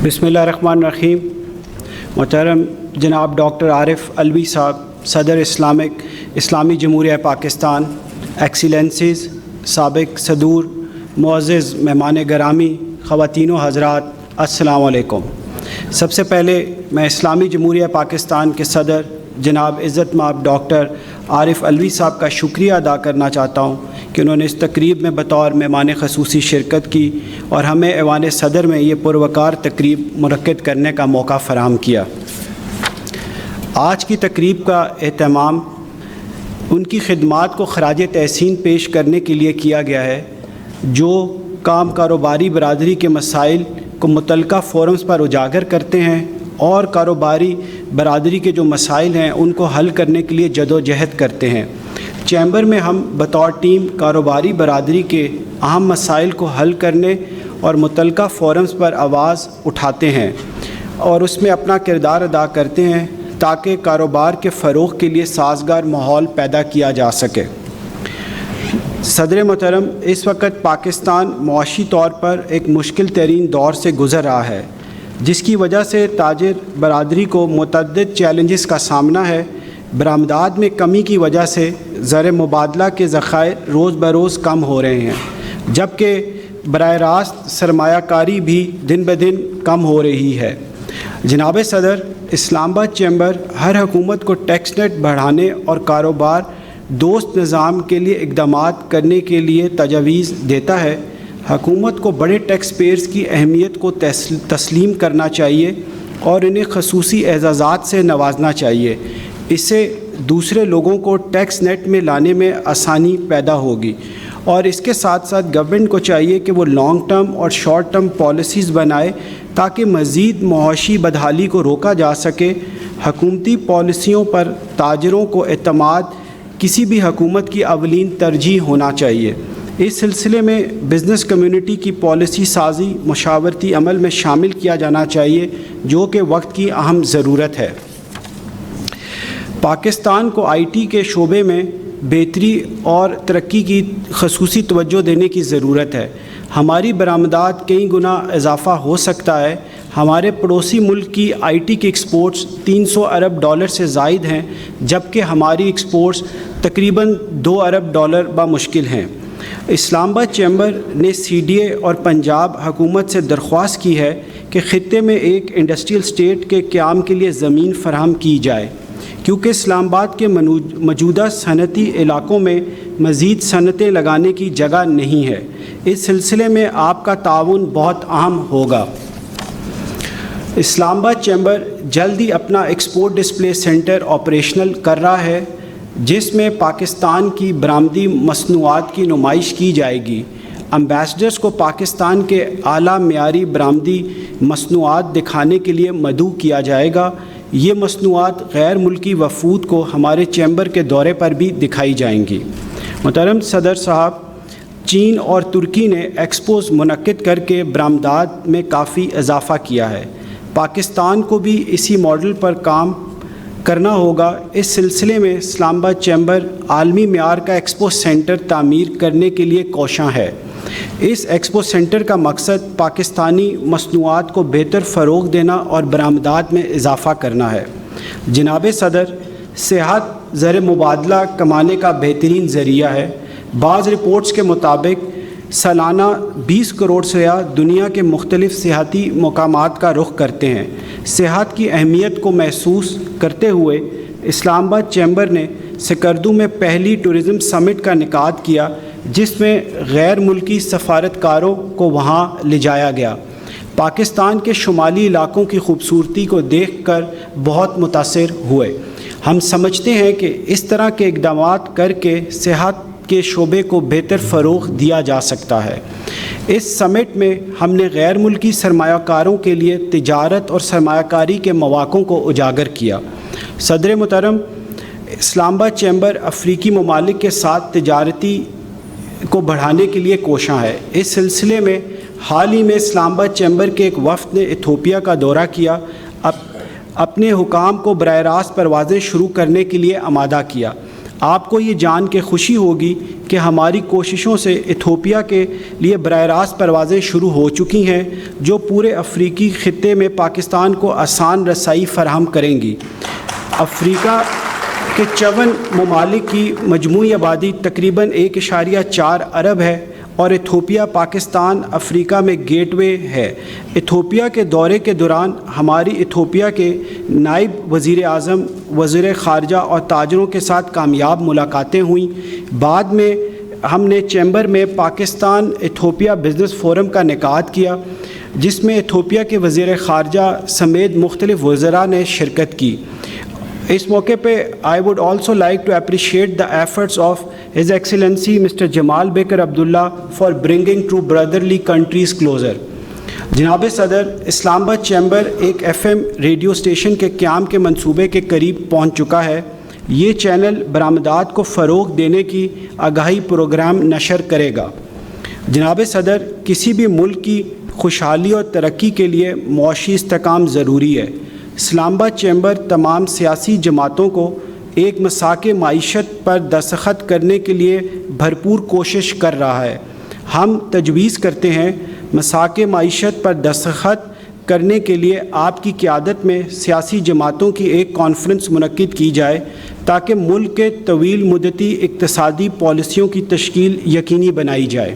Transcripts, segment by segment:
बिस्मिल्लाहिर्रहमानिर्रहीम। मोहतरम जनाब डॉक्टर आरिफ अलवी साहब, सदर इस्लामी जमहूरिया पाकिस्तान, एक्सीलेंसीज़, साबिक सदूर, मुअज़्ज़िज़ मेहमान गिरामी, ख़वातीन व हज़रात, अस्सलामु अलैकुम। सबसे पहले मैं इस्लामी जमहूरिया पाकिस्तान के सदर जनाब इज़्ज़त माब डॉक्टर आरिफ अलवी साहब का शुक्रिया अदा करना चाहता हूँ कि उन्होंने इस तकरीब में बतौर मेहमान ख़ुसूसी शिरकत की और हमें ऐवान सदर में ये पुरवकार तकरीब मुनक्किद करने का मौका फ़राहम किया। आज की तकरीब का एहतमाम उनकी खिदमात को खराज तहसीन पेश करने के लिए किया गया है, जो काम कारोबारी बरादरी के मसाइल को मुतल्लिका फोरम्स पर उजागर करते हैं और कारोबारी बरादरी के जो मसाइल हैं उनको हल करने के लिए जदोजहद करते हैं। चैम्बर में हम बतौर टीम कारोबारी बरादरी के अहम मसाइल को हल करने और मुतल्लिका फोरम्स पर आवाज़ उठाते हैं और उसमें अपना किरदार अदा करते हैं ताकि कारोबार के फ़रोग़ के लिए साज़गार माहौल पैदा किया जा सके। सदर मोहतरम, इस वक्त पाकिस्तान मुआशी तौर पर एक मुश्किल तरीन दौर से गुज़र रहा है, जिसकी वजह से ताजिर बरादरी को मुतअद्दिद चैलेंजेस का सामना है। बरामदात में कमी की वजह से ज़र मुबादला के ज़खायर रोज़ बरोज़ कम हो रहे हैं, जबकि बराह रास्त सरमायाकारी भी दिन ब दिन कम हो रही है। जनाब सदर, इस्लामाबाद चैम्बर हर हुकूमत को टैक्स नेट बढ़ाने और कारोबार दोस्त निज़ाम के लिए इक़दामात करने के लिए तजवीज़ देता है। हुकूमत को बड़े टैक्स पेयर्स की अहमियत को तस्लीम करना चाहिए और इन्हें ख़ुसूसी एज़ाज़ात से नवाजना चाहिए। इससे दूसरे लोगों को टैक्स नेट में लाने में आसानी पैदा होगी और इसके साथ साथ गवर्नमेंट को चाहिए कि वो लॉन्ग टर्म और शॉर्ट टर्म पॉलिसीज़ बनाए ताकि मज़ीद मुआशी बदहाली को रोका जा सके। हुकूमती पॉलिसियों पर ताजरों को एतमाद किसी भी हुकूमत की अवलीन तरजीह होना चाहिए। इस सिलसिले में बिज़नेस कम्युनिटी की पॉलिसी साजी मुशावरती अमल में शामिल किया जाना चाहिए, जो कि वक्त की अहम ज़रूरत है। पाकिस्तान को IT के शोबे में बेहतरी और तरक्की की ख़ुसूसी तवज्जो देने की ज़रूरत है। हमारी बरामदात कई गुना इजाफ़ा हो सकता है। हमारे पड़ोसी मुल्क की IT की एक्सपोर्ट्स 300 अरब डॉलर से ज़ायद हैं, जबकि हमारी एक्सपोर्ट्स तकरीबन 2 अरब डॉलर बामुश्किल हैं। इस्लामाबाद चैम्बर ने CDA और पंजाब हुकूमत से दरख्वास्त की है कि ख़ित्ते में एक इंडस्ट्रियल स्टेट के क़याम के लिए ज़मीन फराहम की जाए, क्योंकि इस्लामाबाद के मौजूदा सनती इलाक़ों में मज़ीद सनतें लगाने की जगह नहीं है। इस सिलसिले में आपका ताउन बहुत अहम होगा। इस्लामाबाद चैम्बर जल्द ही अपना एक्सपोर्ट डिस्प्ले सेंटर ऑपरेशनल कर रहा है, जिसमें पाकिस्तान की बरामदी मसनूआत की नुमाइश की जाएगी। एम्बेसडर्स को पाकिस्तान के आला मियारी बरामदी मसनूआत दिखाने के लिए मदऊ किया जाएगा। ये मसनूआत गैर मुल्की वफूद को हमारे चैम्बर के दौरे पर भी दिखाई जाएंगी। मोहतरम सदर साहब, चीन और तुर्की ने एक्सपोज मुनक्किद करके बरामदात में काफ़ी इजाफ़ा किया है। पाकिस्तान को भी इसी मॉडल पर काम करना होगा। इस सिलसिले में इस्लामाबाद चैम्बर आलमी मियार का एक्सपो सेंटर तामीर करने के लिए कोशां है। इस एक्सपो सेंटर का मकसद पाकिस्तानी मसनूआत को बेहतर फ़रोग़ देना और बरामदात में इजाफ़ा करना है। जनाब सदर, सेहत ज़र मुबादला कमाने का बेहतरीन ज़रिया है। बाज़ रिपोर्ट्स के मुताबिक सालाना 20 करोड़ सयाह दुनिया के मुख्तलिफ़ सियाहती मकामात का रुख करते हैं। सेहत की अहमियत को महसूस करते हुए इस्लामाबाद चैम्बर ने सिकरदू में पहली टूरिज़म समिट का इनेकाद किया, जिसमें गैर मुल्की सफारतकारों को वहाँ ले जाया गया। पाकिस्तान के शुमाली इलाक़ों की खूबसूरती को देखकर बहुत मुतासिर हुए। हम समझते हैं कि इस तरह के इक़दामात करके सेहत के शोबे को बेहतर फ़रोग़ दिया जा सकता है। इस समिट में हमने गैर मुल्की सरमायाकारों के लिए तिजारत और सरमायाकारी के मौक़ों को उजागर किया। सदर मोहतरम, इस्लामाबाद चैम्बर अफ्रीकी ममालिक के साथ तिजारती को बढ़ाने के लिए कोशां है। इस सिलसिले में हाल ही में इस्लामाबाद चैम्बर के एक वफ़द ने इथियोपिया का दौरा किया, अपने हुकाम को बराह रास्त परवाज़ें शुरू करने के लिए आमादा किया। آپ کو یہ جان کے خوشی ہوگی کہ ہماری کوششوں سے ایتھوپیا کے لیے براہ راست پروازیں شروع ہو چکی ہیں جو پورے افریقی خطے میں پاکستان کو آسان رسائی فراہم کریں گی۔ افریقہ کے 54 ممالک کی مجموعی آبادی تقریباً 1.4 ارب ہے اور ایتھوپیا پاکستان افریقہ میں گیٹ وے ہے۔ ایتھوپیا کے دورے کے دوران ہماری ایتھوپیا کے نائب وزیر اعظم، وزیر خارجہ اور تاجروں کے ساتھ کامیاب ملاقاتیں ہوئیں۔ بعد میں ہم نے چیمبر میں پاکستان ایتھوپیا بزنس فورم کا انعقاد کیا جس میں ایتھوپیا کے وزیر خارجہ سمیت مختلف وزراء نے شرکت کی۔ اس موقع پہ I would also like to appreciate the efforts of His Excellency Mr. Jamal Baker Abdullah for bringing two brotherly countries closer۔ جناب صدر، اسلام آباد چیمبر ایک FM ریڈیو اسٹیشن کے قیام کے منصوبے کے قریب پہنچ چکا ہے۔ یہ چینل برآمدات کو فروغ دینے کی آگاہی پروگرام نشر کرے گا۔ جناب صدر، کسی بھی ملک کی خوشحالی اور ترقی کے لیے معاشی استحکام ضروری ہے۔ اسلام آباد چیمبر تمام سیاسی جماعتوں کو ایک مساق معیشت پر دستخط کرنے کے لیے بھرپور کوشش کر رہا ہے۔ ہم تجویز کرتے ہیں مساق معیشت پر دستخط کرنے کے لیے آپ کی قیادت میں سیاسی جماعتوں کی ایک کانفرنس منعقد کی جائے تاکہ ملک کے طویل مدتی اقتصادی پالیسیوں کی تشکیل یقینی بنائی جائے۔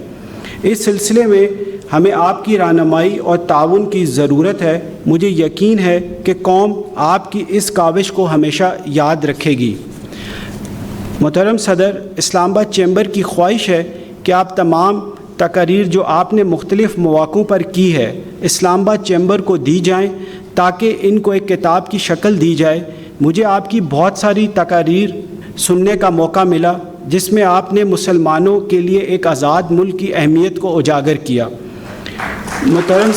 اس سلسلے میں ہمیں آپ کی رہنمائی اور تعاون کی ضرورت ہے۔ مجھے یقین ہے کہ قوم آپ کی اس کاوش کو ہمیشہ یاد رکھے گی۔ محترم صدر، اسلام آباد چیمبر کی خواہش ہے کہ آپ تمام تقاریر جو آپ نے مختلف مواقعوں پر کی ہے اسلام آباد چیمبر کو دی جائیں تاکہ ان کو ایک کتاب کی شکل دی جائے۔ مجھے آپ کی بہت ساری تقاریر سننے کا موقع ملا جس میں آپ نے مسلمانوں کے لیے ایک آزاد ملک کی اہمیت کو اجاگر کیا۔ محترم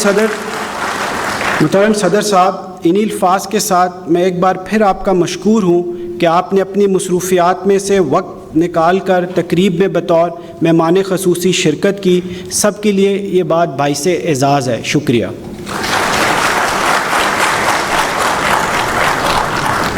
صدر صاحب، انہی الفاظ کے ساتھ میں ایک بار پھر آپ کا مشکور ہوں کہ آپ نے اپنی مصروفیات میں سے وقت نکال کر تقریب میں بطور مہمان خصوصی شرکت کی۔ سب کے لیے یہ بات باعث اعزاز ہے۔ شکریہ۔